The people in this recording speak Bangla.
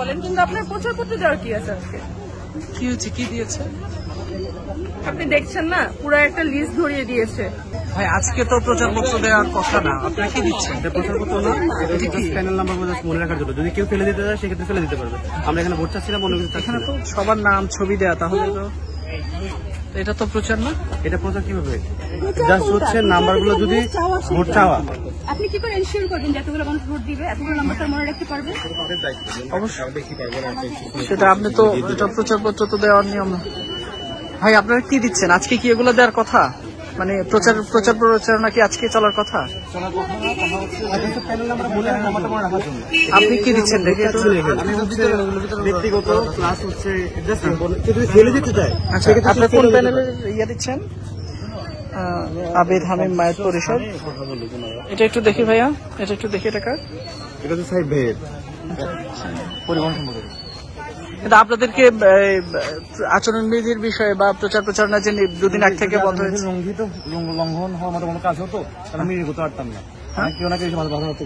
বলেন, কিন্তু আপনার প্রচারপত্র দেওয়ার কি আছে আজকে? কি হচ্ছে, কি দিয়েছে? আপনি দেখছেন না, পুরো একটা লিস্ট ধরিয়ে দিয়েছে। ভাই আজকে তো প্রচারপত্র দেওয়ার কথা না, আপনারা কি দিচ্ছেন? এটা প্রচারপত্র না, এটা কি প্যানেল নাম্বার মনে রাখার জন্য। যদি কেউ ফেলে দিতে চায় সেক্ষেত্রে ফেলে দিতে পারবে। আমরা এখানে ভোট চাচ্ছিলাম, অন্য কিছু চাচ্ছি এখানে না। তো সবার নাম ছবি দেয়া, তাহলে তো এটা তো প্রচার না। এটা প্রচার কিভাবে? জাস্ট হচ্ছে নাম্বারগুলো যদি ভোট চাওয়া। আপনি কি করে এনশিওর করবেন যে এতগুলো মানুষ ভোট দিবে, এতগুলো নাম্বার তার মনে রাখতে পারবে? সেটা আপনি তো, এটা প্রচারপত্র তো দেওয়ার নিয়ম না। ভাই আপনারা কি দিচ্ছেন আজকে? কি এগুলো দেওয়ার কথা? মানে প্রচারণা কি আজকে চলার কথা? প্যানেল নাম্বার মনে রাখার জন্য। আপনি কি দিচ্ছেন দেখে একটু? আমি হচ্ছে ব্যক্তিগত ক্লাস হচ্ছে জাস্ট যদি ফেলে দিতে চায়। আচ্ছা, আপনি কোন প্যানেলের ইয়ে দিচ্ছেন? আবেদ হামিম মায়ের পরিষদ। এটা একটু দেখি ভাইয়া, এটা একটু দেখি। টাকা এটা তো সাহেব ভাইয়ের পরিবহন সম্পর্কে। কিন্তু আপনাদেরকে আচরণবিধির বিষয়ে বা প্রচারণা যে দুদিন আগ থেকে বন্ধ হয়েছে, লঙ্ঘন হওয়ার মতো কোনো কাজ হতো তাহলে আমি এগোতে পারতাম না। কেউ না কেউ ভালো করতে।